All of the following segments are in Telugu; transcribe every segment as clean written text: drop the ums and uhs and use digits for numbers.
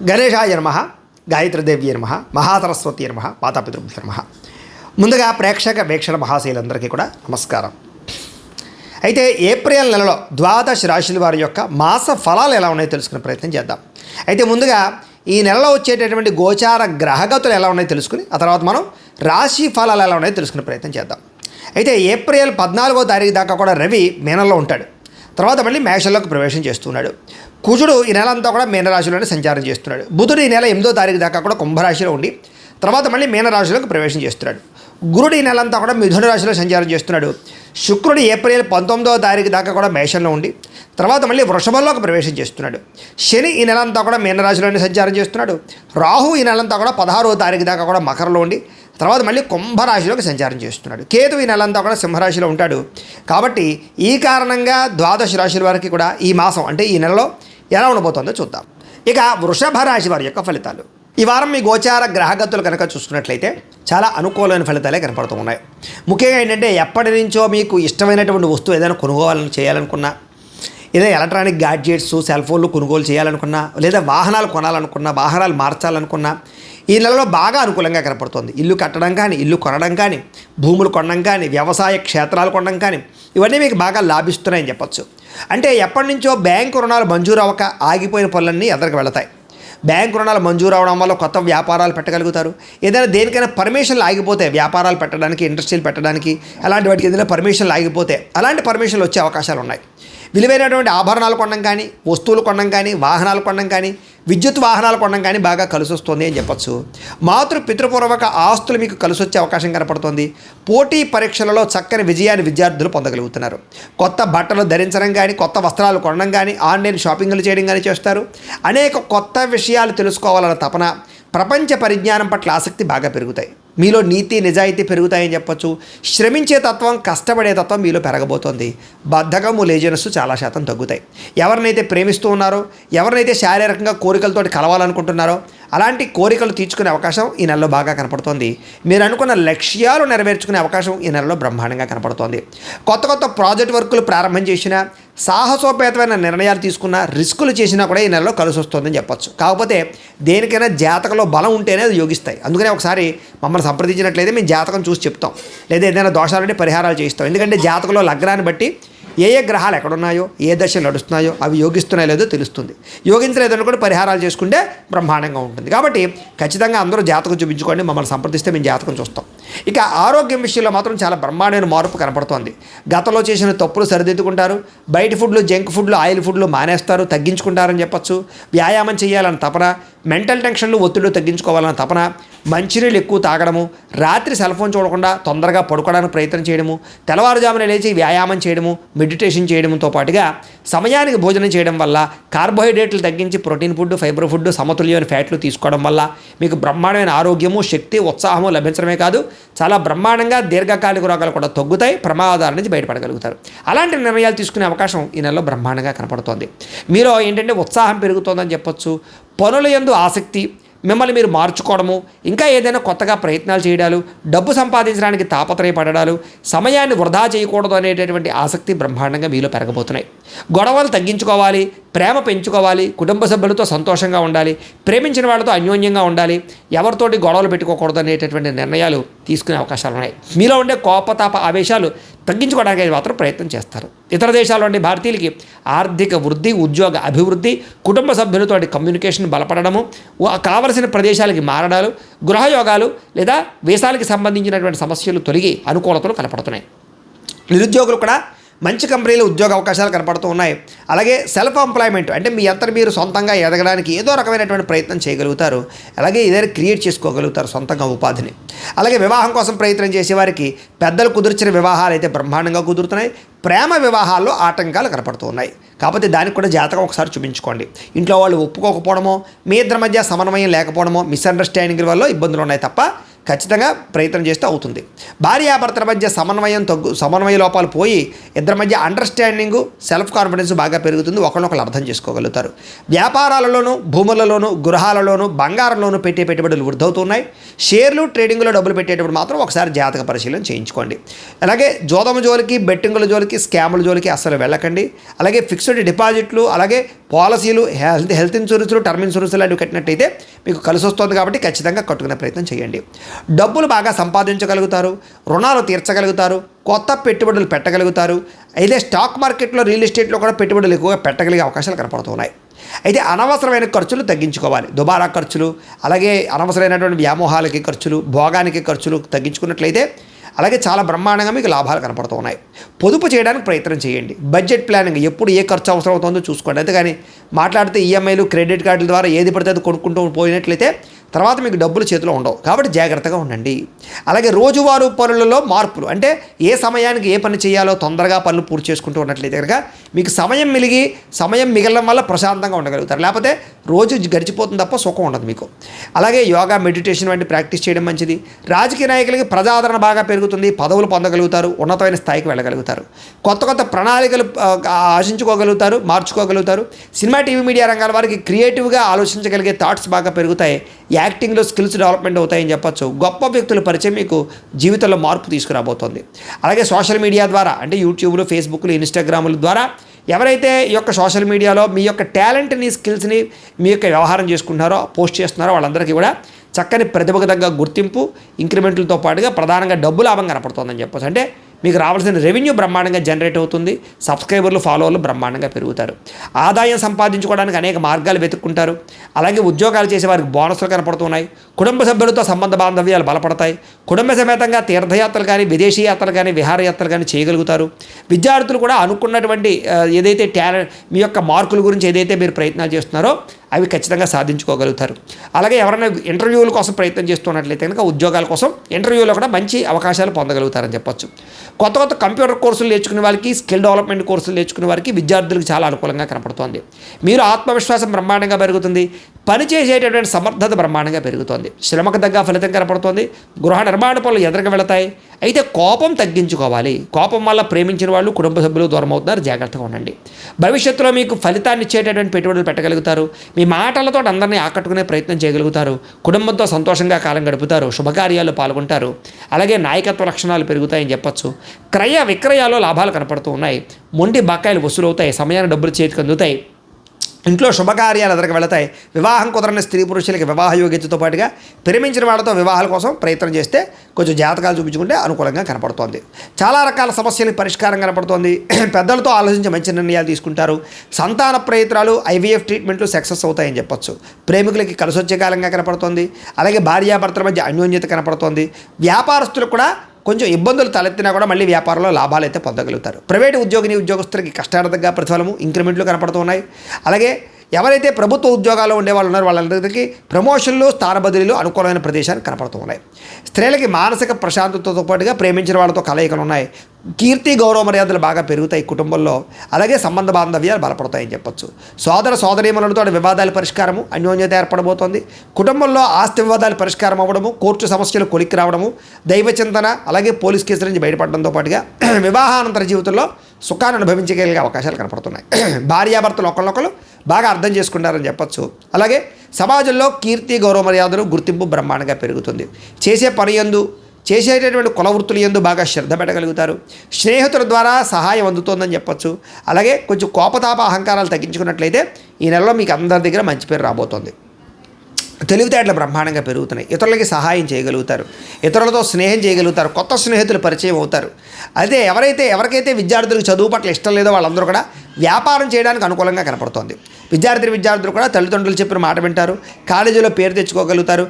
గణేశాయ నమః, గాయత్రీదేవి నమః, మహాసరస్వతి నమః, మాతాపితృభ్యో నమః. ముందుగా ప్రేక్షక వీక్షణ మహాశైలందరికీ కూడా నమస్కారం. అయితే ఏప్రిల్ నెలలో ద్వాదశ రాశుల వారి యొక్క మాస ఫలాలు ఎలా ఉన్నాయో తెలుసుకునే ప్రయత్నం చేద్దాం. అయితే ముందుగా ఈ నెలలో వచ్చేటటువంటి గోచార గ్రహగతులు ఎలా ఉన్నాయో తెలుసుకుని ఆ తర్వాత మనం రాశి ఫలాలు ఎలా ఉన్నాయో తెలుసుకునే ప్రయత్నం చేద్దాం. అయితే ఏప్రిల్ 14వ తారీఖు దాకా కూడా రవి మీనంలో ఉంటాడు. తర్వాత మళ్ళీ మేషంలోకి ప్రవేశం చేస్తున్నాడు. కుజుడు ఈ నెల అంతా కూడా మీనరాశిలోనే సంచారం చేస్తున్నాడు. బుధుడు ఈ నెల 8వ తారీఖు దాకా కూడా కుంభరాశిలో ఉండి తర్వాత మళ్ళీ మీనరాశిలోకి ప్రవేశం చేస్తున్నాడు. గురుడు ఈ నెల అంతా కూడా మిథున రాశిలో సంచారం చేస్తున్నాడు. శుక్రుడు ఏప్రిల్ 19వ తారీఖు దాకా కూడా మేషంలో ఉండి తర్వాత మళ్ళీ వృషభంలోకి ప్రవేశం చేస్తున్నాడు. శని ఈ నెల అంతా కూడా మీనరాశిలోనే సంచారం చేస్తున్నాడు. రాహు ఈ నెలంతా కూడా 16వ తారీఖు దాకా కూడా మకరంలో ఉండి తర్వాత మళ్ళీ కుంభరాశిలోకి సంచారం చేస్తున్నాడు. కేతు ఈ నెలంతా కూడా సింహరాశిలో ఉంటాడు. కాబట్టి ఈ కారణంగా ద్వాదశ రాశుల వారికి కూడా ఈ మాసం అంటే ఈ నెలలో ఎలా ఉండబోతుందో చూద్దాం. ఇక వృషభ రాశి వారి యొక్క ఫలితాలు. ఈ వారం మీ గోచార గ్రహగతులు కనుక చూసుకున్నట్లయితే చాలా అనుకూలమైన ఫలితాలే కనపడుతూ ఉన్నాయి. ముఖ్యంగా ఏంటంటే ఎప్పటి నుంచో మీకు ఇష్టమైనటువంటి వస్తువు ఏదైనా కొనుగోలు చేయాలనుకున్నా, ఏదైనా ఎలక్ట్రానిక్ గ్యాడ్జెట్స్ సెల్ ఫోన్లు కొనుగోలు చేయాలనుకున్నా, లేదా వాహనాలు కొనాలనుకున్నా, వాహనాలు మార్చాలనుకున్నా ఈ నెలలో బాగా అనుకూలంగా కనపడుతుంది. ఇల్లు కట్టడం కానీ, ఇల్లు కొనడం కానీ, భూములు కొనడం కానీ, వ్యవసాయ క్షేత్రాలు కొనడం కానీ ఇవన్నీ మీకు బాగా లాభిస్తున్నాయని చెప్పచ్చు. అంటే ఎప్పటి నుంచో బ్యాంకు రుణాలు మంజూరు అవ్వక ఆగిపోయిన పనులన్నీ ఎదరికి వెళతాయి. బ్యాంకు రుణాలు మంజూరు అవడం వల్ల కొత్త వ్యాపారాలు పెట్టగలుగుతారు. ఏదైనా దేనికైనా పర్మిషన్లు ఆగిపోతే, వ్యాపారాలు పెట్టడానికి, ఇండస్ట్రీలు పెట్టడానికి అలాంటి వాటికి ఏదైనా పర్మిషన్లు ఆగిపోతే అలాంటి పర్మిషన్లు వచ్చే అవకాశాలు ఉన్నాయి. విలువైనటువంటి ఆభరణాలు కొనడం కానీ, వస్తువులు కొనడం కానీ, వాహనాలు కొనడం కానీ, విద్యుత్ వాహనాలు కొనడం కానీ బాగా కలిసి వస్తుంది అని చెప్పచ్చు. పితృపూర్వక ఆస్తులు మీకు కలిసి వచ్చే అవకాశం కనపడుతుంది. పోటీ పరీక్షలలో చక్కని విజయాన్ని విద్యార్థులు పొందగలుగుతున్నారు. కొత్త బట్టలు ధరించడం కానీ, కొత్త వస్త్రాలు కొనడం కానీ, ఆన్లైన్ షాపింగ్లు చేయడం కానీ చేస్తారు. అనేక కొత్త విషయాలు తెలుసుకోవాలన్న తపన, ప్రపంచ పరిజ్ఞానం పట్ల ఆసక్తి బాగా పెరుగుతాయి. మీలో నీతి నిజాయితీ పెరుగుతాయని చెప్పచ్చు. శ్రమించే తత్వం, కష్టపడే తత్వం మీలో పెరగబోతోంది. బద్ధకము, లేజినెస్ చాలా శాతం తగ్గుతాయి. ఎవరినైతే ప్రేమిస్తూ ఉన్నారో, ఎవరినైతే శారీరకంగా కోరికలతోటి కలవాలనుకుంటున్నారో అలాంటి కోరికలు తీర్చుకునే అవకాశం ఈ నెలలో బాగా కనపడుతోంది. మీరు అనుకున్న లక్ష్యాలు నెరవేర్చుకునే అవకాశం ఈ నెలలో బ్రహ్మాండంగా కనపడుతోంది. కొత్త కొత్త ప్రాజెక్ట్ వర్కులు ప్రారంభం చేసినా, సాహసోపేతమైన నిర్ణయాలు తీసుకున్నా, రిస్కులు చేసినా కూడా ఈ నెలలో కలిసి వస్తుందని చెప్పచ్చు. కాకపోతే దేనికైనా జాతకంలో బలం ఉంటేనే అది యోగిస్తాయి. అందుకనే ఒకసారి మమ్మల్ని సంప్రదించినట్లయితే మేము జాతకం చూసి చెప్తాం, లేదా ఏదైనా దోషాలంటే పరిహారాలు చేయిస్తాం. ఎందుకంటే జాతకంలో లగ్నాన్ని బట్టి ఏ ఏ గ్రహాలు ఎక్కడున్నాయో, ఏ దశలు నడుస్తున్నాయో అవి యోగిస్తున్నాయో లేదో తెలుస్తుంది. యోగించలేదని కూడా పరిహారాలు చేసుకుంటే బ్రహ్మాండంగా ఉంటుంది. కాబట్టి ఖచ్చితంగా అందరూ జాతకం చూపించుకోండి, మమ్మల్ని సంప్రదిస్తే మేము జాతకం చూస్తాం. ఇక ఆరోగ్యం విషయంలో మాత్రం చాలా బ్రహ్మాండమైన మార్పు కనపడుతోంది. గతంలో చేసిన తప్పులు సరిదిద్దుకుంటారు. బయట ఫుడ్లు, జంక్ ఫుడ్లు, ఆయిల్ ఫుడ్లు మానేస్తారు, తగ్గించుకుంటారని చెప్పచ్చు. వ్యాయామం చేయాలని తపన, మెంటల్ టెన్షన్లు, ఒత్తిళ్లు తగ్గించుకోవాలన్న తపన, మంచినీళ్ళు ఎక్కువ తాగడము, రాత్రి సెల్ ఫోన్ చూడకుండా తొందరగా పడుకోవడానికి ప్రయత్నం చేయడము, తెల్లవారుజామున లేచి వ్యాయామం చేయడము, మెడిటేషన్ చేయడంతో పాటుగా సమయానికి భోజనం చేయడం వల్ల, కార్బోహైడ్రేట్లు తగ్గించి ప్రోటీన్ ఫుడ్, ఫైబర్ ఫుడ్, సమతుల్యమైన ఫ్యాట్లు తీసుకోవడం వల్ల మీకు బ్రహ్మాండమైన ఆరోగ్యము, శక్తి, ఉత్సాహము లభించడమే కాదు చాలా బ్రహ్మాండంగా దీర్ఘకాలిక రోగాలు కూడా తగ్గుతాయి. ప్రమాదాల నుంచి బయటపడగలుగుతారు. అలాంటి నిర్ణయాలు తీసుకునే అవకాశం ఈ నెలలో బ్రహ్మాండంగా కనపడుతోంది. మీలో ఏంటంటే ఉత్సాహం పెరుగుతోందని చెప్పొచ్చు. పనుల యందు ఆసక్తి, మిమ్మల్ని మీరు మార్చుకోవడము, ఇంకా ఏదైనా కొత్తగా ప్రయత్నాలు చేయడాలు, డబ్బు సంపాదించడానికి తాపత్రయపడడాలు, సమయాన్ని వృధా చేయకూడదు అనేటటువంటి ఆసక్తి బ్రహ్మాండంగా మీలో పెరగబోతున్నాయి. గొడవలు తగ్గించుకోవాలి, ప్రేమ పెంచుకోవాలి, కుటుంబ సభ్యులతో సంతోషంగా ఉండాలి, ప్రేమించిన వాళ్ళతో అన్యోన్యంగా ఉండాలి, ఎవరితోటి గొడవలు పెట్టుకోకూడదు అనేటటువంటి నిర్ణయాలు తీసుకునే అవకాశాలు ఉన్నాయి. మీలో ఉండే కోపతాప ఆవేశాలు తగ్గించుకోవడానికి మాత్రం ప్రయత్నం చేస్తారు. ఇతర దేశాల్లో ఉండే భారతీయులకి ఆర్థిక వృద్ధి, ఉద్యోగ అభివృద్ధి, కుటుంబ సభ్యులతో కమ్యూనికేషన్ బలపడము, కావలసిన ప్రదేశాలకి మారడాలు, గృహయోగాలు లేదా వీసాలకి సంబంధించినటువంటి సమస్యలు తొలగి అనుకూలతలు కనపడుతున్నాయి. నిరుద్యోగులు కూడా మంచి కంపెనీలో ఉద్యోగ అవకాశాలు కనపడుతూ ఉన్నాయి. అలాగే సెల్ఫ్ ఎంప్లాయ్మెంట్ అంటే మీ అంతటి మీరు సొంతంగా ఎదగడానికి ఏదో రకమైనటువంటి ప్రయత్నం చేయగలుగుతారు. అలాగే ఏదైనా క్రియేట్ చేసుకోగలుగుతారు సొంతంగా ఉపాధిని. అలాగే వివాహం కోసం ప్రయత్నం చేసేవారికి పెద్దలు కుదిర్చిన వివాహాలు అయితే బ్రహ్మాండంగా కుదురుతున్నాయి. ప్రేమ వివాహాల్లో ఆటంకాలు కనపడుతూ ఉన్నాయి. కాకపోతే దానికి కూడా జాతకం ఒకసారి చూపించుకోండి. ఇంట్లో వాళ్ళు ఒప్పుకోకపోవడమో, మీ ఇద్దరి మధ్య సమన్వయం లేకపోవడమో, మిస్అండర్స్టాండింగ్ వల్ల ఇబ్బందులు ఉన్నాయి తప్ప ఖచ్చితంగా ప్రయత్నం చేస్తే అవుతుంది. భార్యాభర్తల మధ్య సమన్వయ లోపాలు పోయి ఇద్దరి మధ్య అండర్స్టాండింగు, సెల్ఫ్ కాన్ఫిడెన్స్ బాగా పెరుగుతుంది. ఒకరినొకరు అర్థం చేసుకోగలుగుతారు. వ్యాపారాలలోనూ, భూములలోనూ, గృహాలలోనూ, బంగారంలోనూ పెట్టే పెట్టుబడులు వృద్ధవుతున్నాయి. షేర్లు, ట్రేడింగ్లో డబ్బులు పెట్టేటప్పుడు మాత్రం ఒకసారి జాతక పరిశీలన చేయించుకోండి. అలాగే జోదము జోలికి, బెట్టింగుల జోలికి, స్కాముల జోలికి అస్సలు వెళ్ళకండి. అలాగే ఫిక్స్డ్ డిపాజిట్లు, అలాగే పాలసీలు, హెల్త్ ఇన్సూరెన్స్లు, టర్మ్ ఇన్సూరెన్స్లు లాంటివి కట్టినట్టయితే మీకు కలిసి వస్తుంది కాబట్టి ఖచ్చితంగా కట్టుకునే ప్రయత్నం చేయండి. డబ్బులు బాగా సంపాదించగలుగుతారు, రుణాలు తీర్చగలుగుతారు, కొత్త పెట్టుబడులు పెట్టగలుగుతారు. అయితే స్టాక్ మార్కెట్లో, రియల్ ఎస్టేట్లో కూడా పెట్టుబడులు ఎక్కువగా పెట్టగలిగే అవకాశాలు కనపడుతున్నాయి. అయితే అనవసరమైన ఖర్చులు తగ్గించుకోవాలి. దుబారా ఖర్చులు, అలాగే అనవసరమైనటువంటి వ్యామోహాలకి ఖర్చులు, భోగానికి ఖర్చులు తగ్గించుకున్నట్లయితే అలాగే చాలా బ్రహ్మాండంగా మీకు లాభాలు కనపడుతూ ఉన్నాయి. పొదుపు చేయడానికి ప్రయత్నం చేయండి. బడ్జెట్ ప్లానింగ్, ఎప్పుడు ఏ ఖర్చు అవసరం అవుతుందో చూసుకోండి. అంతేగాని మాట్లాడితే ఈఎంఐలు, క్రెడిట్ కార్డుల ద్వారా ఏది పడితే అది కొనుక్కుంటూ పోయినట్లయితే తర్వాత మీకు డబ్బులు చేతిలో ఉండవు. కాబట్టి జాగ్రత్తగా ఉండండి. అలాగే రోజువారీ పనులలో మార్పులు, అంటే ఏ సమయానికి ఏ పని చేయాలో తొందరగా పనులు పూర్తి చేసుకుంటూ ఉన్నట్లయితే కనుక మీకు సమయం మిగలడం వల్ల ప్రశాంతంగా ఉండగలుగుతారు. లేకపోతే రోజు గడిచిపోతుంది తప్ప సుఖం ఉండదు మీకు. అలాగే యోగా, మెడిటేషన్ వంటి ప్రాక్టీస్ చేయడం మంచిది. రాజకీయ నాయకులకి ప్రజాదరణ బాగా పెరుగుతుంది. పదవులు పొందగలుగుతారు, ఉన్నతమైన స్థాయికి వెళ్ళగలుగుతారు. కొత్త ప్రణాళికలు ఆశించుకోగలుగుతారు, మార్చుకోగలుగుతారు. సినిమా, టీవీ, మీడియా రంగాల వారికి క్రియేటివ్గా ఆలోచించగలిగే థాట్స్ బాగా పెరుగుతాయి. యాక్టింగ్లో స్కిల్స్ డెవలప్మెంట్ అవుతాయని చెప్పచ్చు. గొప్ప వ్యక్తుల పరిచయం మీకు జీవితంలో మార్పు తీసుకురాబోతోంది. అలాగే సోషల్ మీడియా ద్వారా, అంటే యూట్యూబ్లు, ఫేస్బుక్లు, ఇన్స్టాగ్రాముల ద్వారా ఎవరైతే ఈ యొక్క సోషల్ మీడియాలో మీ యొక్క టాలెంట్ని, స్కిల్స్ని మీ యొక్క వ్యవహారం చేసుకుంటున్నారో, పోస్ట్ చేస్తున్నారో వాళ్ళందరికీ కూడా చక్కని ప్రతిభకు తగ్గ గుర్తింపు, ఇంక్రిమెంట్లతో పాటుగా ప్రధానంగా డబ్బు లాభం కనపడుతుందని చెప్పచ్చు. అంటే మీకు రావాల్సిన రెవెన్యూ బ్రహ్మాండంగా జనరేట్ అవుతుంది. సబ్స్క్రైబర్లు, ఫాలోవర్లు బ్రహ్మాండంగా పెరుగుతారు. ఆదాయం సంపాదించుకోవడానికి అనేక మార్గాలు వెతుక్కుంటారు. అలాగే ఉద్యోగాలు చేసే వారికి బోనస్లు కనపడుతున్నాయి. కుటుంబ సభ్యులతో సంబంధ బాంధవ్యాలు బలపడతాయి. కుటుంబ సమేతంగా తీర్థయాత్రలు కానీ, విదేశీ యాత్రలు కానీ, విహారయాత్రలు కానీ చేయగలుగుతారు. విద్యార్థులు కూడా అనుకున్నటువంటి ఏదైతే టాలెంట్, మీ యొక్క మార్కుల గురించి ఏదైతే మీరు ప్రయత్నాలు చేస్తున్నారో అవి ఖచ్చితంగా సాధించుకోగలుగుతారు. అలాగే ఎవరైనా ఇంటర్వ్యూల కోసం ప్రయత్నం చేస్తున్నట్లయితే కనుక ఉద్యోగాల కోసం ఇంటర్వ్యూలో కూడా మంచి అవకాశాలు పొందగలుగుతారని చెప్పొచ్చు. కొత్త కంప్యూటర్ కోర్సులు నేర్చుకునే వారికి, స్కిల్ డెవలప్మెంట్ కోర్సులు నేర్చుకునే వారికి, విద్యార్థులకు చాలా అనుకూలంగా కనపడుతోంది. మీరు ఆత్మవిశ్వాసం బ్రహ్మాండంగా పెరుగుతుంది. పని చేసేటటువంటి సమర్థత బ్రహ్మాండంగా పెరుగుతోంది. శ్రమకు తగ్గ ఫలితం కనపడుతోంది. గృహ నిర్మాణ పనులు ఎదురుగా వెళతాయి. అయితే కోపం తగ్గించుకోవాలి. కోపం వల్ల ప్రేమించిన వాళ్ళు, కుటుంబ సభ్యులు దూరం అవుతున్నారు. జాగ్రత్తగా ఉండండి. భవిష్యత్తులో మీకు ఫలితాన్ని ఇచ్చేటటువంటి పెట్టుబడులు పెట్టగలుగుతారు. మీ మాటలతో అందరినీ ఆకట్టుకునే ప్రయత్నం చేయగలుగుతారు. కుటుంబంతో సంతోషంగా కాలం గడుపుతారు. శుభకార్యాల్లో పాల్గొంటారు. అలాగే నాయకత్వ లక్షణాలు పెరుగుతాయని చెప్పొచ్చు. క్రయ విక్రయాల్లో లాభాలు కనపడుతూ ఉన్నాయి. మొండి బకాయిలు వసూలు అవుతాయి. సమయాన్ని డబ్బులు చేతికి అందుతాయి. ఇంట్లో శుభకార్యాలు ఎదురుకు వెళతాయి. వివాహం కుదరని స్త్రీ పురుషులకి వివాహ యోగ్యతతో పాటుగా ప్రేమించిన వాళ్ళతో వివాహాల కోసం ప్రయత్నం చేస్తే కొంచెం జాతకాలు చూపించుకుంటే అనుకూలంగా కనపడుతోంది. చాలా రకాల సమస్యలకు పరిష్కారం కనపడుతోంది. పెద్దలతో ఆలోచించి మంచి నిర్ణయాలు తీసుకుంటారు. సంతాన ప్రయత్నాలు, ఐవీఎఫ్ ట్రీట్మెంట్లు సక్సెస్ అవుతాయని చెప్పొచ్చు. ప్రేమికులకి కలిసి వచ్చే కాలంగా కనపడుతోంది. అలాగే భార్యాభర్తల మధ్య అన్యోన్యత కనపడుతోంది. వ్యాపారస్తులకు కూడా కొంచెం ఇబ్బందులు తలెత్తినా కూడా మళ్ళీ వ్యాపారంలో లాభాలు అయితే పొందగలుగుతారు. ప్రైవేటు ఉద్యోగస్తులకి కష్టార్థంగా ప్రతిఫలము, ఇంక్రిమెంట్లు కనపడుతున్నాయి. అలాగే ఎవరైతే ప్రభుత్వ ఉద్యోగాల్లో ఉండేవాళ్ళు ఉన్నారో వాళ్ళందరికీ ప్రమోషన్లు, స్థాన బదిలీలు అనుకూలమైన ప్రదేశాలు కనపడుతూ ఉన్నాయి. స్త్రీలకి మానసిక ప్రశాంతతతో పాటుగా ప్రేమించిన వాళ్ళతో కలయికలు ఉన్నాయి. కీర్తి, గౌరవ మర్యాదలు బాగా పెరుగుతాయి కుటుంబంలో. అలాగే సంబంధ బాంధవ్యాలు బలపడతాయని చెప్పొచ్చు. సోదరీమణులతో వివాదాల పరిష్కారము, అన్యోన్యత ఏర్పడబోతోంది. కుటుంబంలో ఆస్తి వివాదాలు పరిష్కారం అవ్వడము, కోర్టు సమస్యలు కొలిక్కి రావడము, దైవ చింతన, అలాగే పోలీస్ కేసుల నుంచి బయటపడడంతో పాటుగా వివాహానంతర జీవితంలో సుఖాన్ని అనుభవించగలిగే అవకాశాలు కనపడుతున్నాయి. భార్యాభర్తలు ఒకళ్ళొకళ్ళు బాగా అర్థం చేసుకుంటారని చెప్పొచ్చు. అలాగే సమాజంలో కీర్తి, గౌరవ మర్యాదలు, గుర్తింపు బ్రహ్మాండంగా పెరుగుతుంది. చేసే పని యందు, చేసేటటువంటి కుల వృత్తుల యందు బాగా శ్రద్ధ పెట్టగలుగుతారు. స్నేహితుల ద్వారా సహాయం అందుతోందని చెప్పొచ్చు. అలాగే కొంచెం కోపతాప అహంకారాలు తగ్గించుకున్నట్లయితే ఈ నెలలో మీకు అందరి దగ్గర మంచి పేరు రాబోతోంది. తెలివితేటలు బ్రహ్మాండంగా పెరుగుతున్నాయి. ఇతరులకి సహాయం చేయగలుగుతారు. ఇతరులతో స్నేహం చేయగలుగుతారు. కొత్త స్నేహితులు పరిచయం అవుతారు. అయితే ఎవరికైతే విద్యార్థులకు చదువు పట్ల ఇష్టం లేదో వాళ్ళందరూ కూడా వ్యాపారం చేయడానికి అనుకూలంగా కనపడుతోంది. విద్యార్థులు కూడా తల్లిదండ్రులు చెప్పిన మాట వింటారు. కాలేజీలో పేరు తెచ్చుకోగలుగుతారు.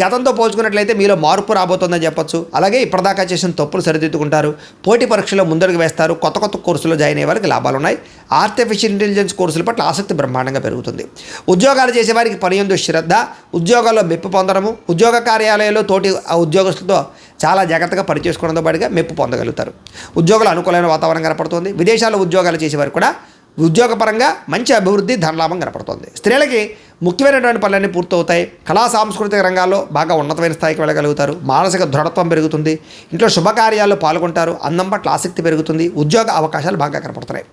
గతంతో పోల్చుకున్నట్లయితే మీలో మార్పు రాబోతోందని చెప్పొచ్చు. అలాగే ఇప్పటిదాకా చేసిన తప్పులు సరిదిద్దుకుంటారు. పోటీ పరీక్షలో ముందడుగు వేస్తారు. కొత్త కోర్సులో జాయిన్ అయ్యే వారికి లాభాలు ఉన్నాయి. ఆర్టిఫిషియల్ ఇంటెలిజెన్స్ కోర్సుల పట్ల ఆసక్తి బ్రహ్మాండంగా పెరుగుతుంది. ఉద్యోగాలు చేసేవారికి పని యందు శ్రద్ధ, ఉద్యోగాల్లో మెప్పు పొందడము, ఉద్యోగ కార్యాలయాల్లో తోటి ఉద్యోగస్తులతో చాలా జాగ్రత్తగా పనిచేసుకోవడంతో పాటుగా మెప్పు పొందగలుగుతారు. ఉద్యోగులు అనుకూలమైన వాతావరణం కనపడుతుంది. విదేశాల్లో ఉద్యోగాలు చేసేవారు కూడా ఉద్యోగపరంగా మంచి అభివృద్ధి, ధనలాభం కనపడుతుంది. స్త్రీలకి ముఖ్యమైనటువంటి పనులన్నీ పూర్తవుతాయి. కళా సాంస్కృతిక రంగాల్లో బాగా ఉన్నతమైన స్థాయికి వెళ్ళగలుగుతారు. మానసిక దృఢత్వం పెరుగుతుంది. ఇంట్లో శుభకార్యాల్లో పాల్గొంటారు. అందం పట్ల ఆసక్తి పెరుగుతుంది. ఉద్యోగ అవకాశాలు బాగా కనపడుతున్నాయి.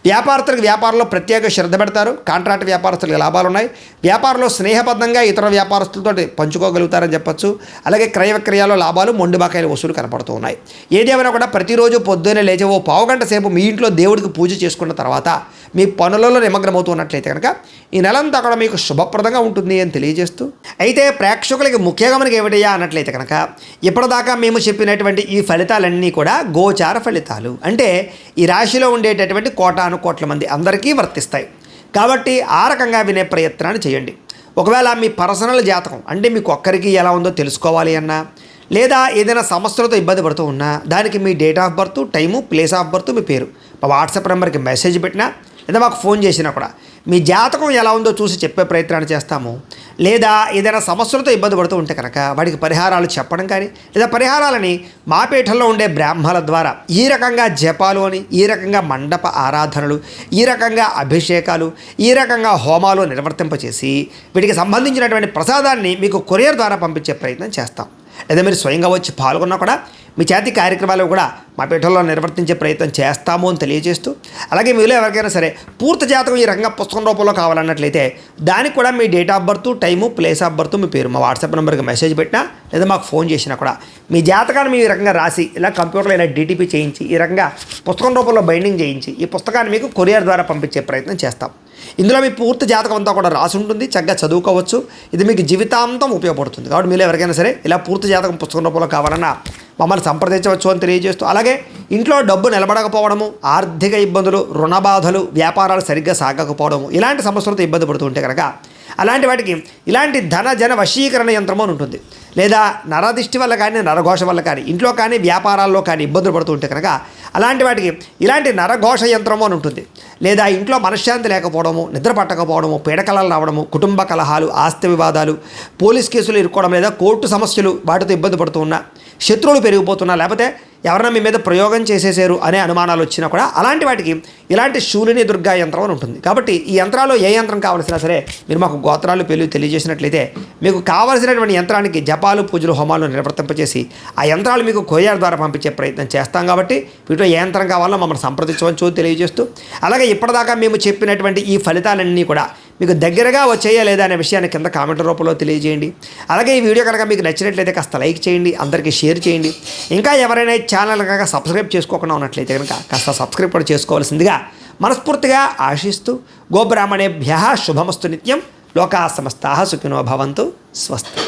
వ్యాపారస్తులకు వ్యాపారంలో ప్రత్యేక శ్రద్ధ పెడతారు. కాంట్రాక్ట్ వ్యాపారస్తులకు లాభాలు ఉన్నాయి. వ్యాపారంలో స్నేహబద్ధంగా ఇతర వ్యాపారస్తులతో పంచుకోగలుగుతారని చెప్పొచ్చు. అలాగే క్రయ విక్రయాల్లో లాభాలు, మొండి బకాయిల వసూలు కనపడుతూ ఉన్నాయి. ఏదేమైనా కూడా ప్రతిరోజు పొద్దున్నే లేచి ఓ పావుగంట సేపు మీ ఇంట్లో దేవుడికి పూజ చేసుకున్న తర్వాత మీ పనులలో నిమగ్నమవుతున్నట్లయితే కనుక ఈ నెలంతా కూడా మీకు శుభప్రదంగా ఉంటుంది అని తెలియజేస్తూ, అయితే ప్రేక్షకులకి ముఖ్యంగా మనకి ఏమిటయ్యా అన్నట్లయితే కనుక ఇప్పటిదాకా మేము చెప్పినటువంటి ఈ ఫలితాలన్నీ కూడా గోచార ఫలితాలు, అంటే ఈ రాశిలో ఉండేటటువంటి కోటాను కోట్ల మంది అందరికీ వర్తిస్తాయి. కాబట్టి ఆ రకంగా వినే ప్రయత్నాన్ని చేయండి. ఒకవేళ మీ పర్సనల్ జాతకం అంటే మీకు ఒక్కరికి ఎలా ఉందో తెలుసుకోవాలి అన్నా, లేదా ఏదైనా సమస్యలతో ఇబ్బంది పడుతూ ఉన్నా దానికి మీ date of birth, time, place of birth, మీ పేరు మా వాట్సాప్ నెంబర్కి మెసేజ్ పెట్టినా లేదా మాకు ఫోన్ చేసినా కూడా మీ జాతకం ఎలా ఉందో చూసి చెప్పే ప్రయత్నాన్ని చేస్తాము. లేదా ఏదైనా సమస్యలతో ఇబ్బంది పడుతూ ఉంటే కనుక వాటికి పరిహారాలు చెప్పడం కానీ, లేదా పరిహారాలని మా పీఠంలో ఉండే బ్రాహ్మణుల ద్వారా ఈ రకంగా జపాలు అని, ఈ రకంగా మండప ఆరాధనలు, ఈ రకంగా అభిషేకాలు, ఈ రకంగా హోమాలు నిర్వర్తింపచేసి వీటికి సంబంధించినటువంటి ప్రసాదాన్ని మీకు కొరియర్ ద్వారా పంపించే ప్రయత్నం చేస్తాం. లేదా మీరు స్వయంగా వచ్చి పాల్గొన్నా కూడా మీ చేతి కార్యక్రమాలు కూడా మా పీఠంలో నిర్వర్తించే ప్రయత్నం చేస్తాము అని తెలియజేస్తూ, అలాగే మీలో ఎవరికైనా సరే పూర్తి జాతకం ఈ రకంగా పుస్తకం రూపంలో కావాలన్నట్లయితే దానికి కూడా మీ date of birth, time, place of birth, మీ పేరు మా వాట్సాప్ నెంబర్కి మెసేజ్ పెట్టినా లేదా మాకు ఫోన్ చేసినా కూడా మీ జాతకాన్ని మీ ఈ రకంగా రాసి ఇలా కంప్యూటర్లో ఇలా డీటీపీ చేయించి ఈ రకంగా పుస్తకం రూపంలో బైండింగ్ చేయించి ఈ పుస్తకాన్ని మీకు కొరియర్ ద్వారా పంపించే ప్రయత్నం చేస్తాం. ఇందులో మీ పూర్తి జాతకం అంతా కూడా రాసి ఉంటుంది. చక్కగా చదువుకోవచ్చు. ఇది మీకు జీవితాంతం ఉపయోగపడుతుంది. కాబట్టి మీరు ఎవరికైనా సరే ఇలా పూర్తి జాతకం పుస్తకం రూపంలో కావాలన్నా మమ్మల్ని సంప్రదించవచ్చు అని తెలియజేస్తూ, అలాగే ఇంట్లో డబ్బు నిలబడకపోవడము, ఆర్థిక ఇబ్బందులు, రుణ బాధలు, వ్యాపారాలు సరిగ్గా సాగకపోవడము, ఇలాంటి సమస్యలతో ఇబ్బంది పడుతూ ఉంటే కనుక అలాంటి వాటికి ఇలాంటి ధన జన వశీకరణ యంత్రము అని ఉంటుంది. లేదా నరదిష్టి వల్ల కానీ, నరఘోష వల్ల కానీ, ఇంట్లో కానీ వ్యాపారాల్లో కానీ ఇబ్బందులు పడుతూ ఉంటే కనుక అలాంటి వాటికి ఇలాంటి నరఘోష యంత్రము అని ఉంటుంది. లేదా ఇంట్లో మనశ్శాంతి లేకపోవడము, నిద్ర పట్టకపోవడము, పీడకలలు రావడము, కుటుంబ కలహాలు, ఆస్తి వివాదాలు, పోలీస్ కేసులు ఇరుక్కోవడం, లేదా కోర్టు సమస్యలు వాటితో ఇబ్బంది పడుతూ ఉన్నా, శత్రువులు పెరిగిపోతున్నా, లేకపోతే ఎవరైనా మీ మీద ప్రయోగం చేసేసారు అనే అనుమానాలు వచ్చినా కూడా అలాంటి వాటికి ఇలాంటి శూలిని దుర్గా యంత్రం అని ఉంటుంది. కాబట్టి ఈ యంత్రాల్లో ఏ యంత్రం కావాల్సినా సరే మీరు మాకు గోత్రాలు పేర్లు తెలియజేసినట్లయితే మీకు కావాల్సినటువంటి యంత్రానికి జపాలు, పూజలు, హోమాలు నిర్వర్తింపచేసి ఆ యంత్రాలు మీకు కొరియర్ ద్వారా పంపించే ప్రయత్నం చేస్తాం. కాబట్టి వీటిలో ఏ యంత్రం కావాలో మమ్మల్ని సంప్రదించవచ్చు తెలియజేస్తూ, అలాగే ఇప్పటిదాకా మేము చెప్పినటువంటి ఈ ఫలితాలన్నీ కూడా మీకు దగ్గరగా వచ్చేయా లేదా అనే విషయాన్ని కింద కామెంట్ రూపంలో తెలియజేయండి. అలాగే ఈ వీడియో కనుక మీకు నచ్చినట్లయితే కాస్త లైక్ చేయండి, అందరికీ షేర్ చేయండి. ఇంకా ఎవరైనా ఛానల్ కనుక సబ్స్క్రైబ్ చేసుకోకుండా ఉన్నట్లయితే కనుక కాస్త సబ్స్క్రైబ్ కూడా చేసుకోవాల్సిందిగా మనస్ఫూర్తిగా ఆశిస్తూ, గోబ్రాహ్మణేభ్యః శుభమస్తు నిత్యం. లోకా సమస్తాః సుఖినో భవంతు. స్వస్తి.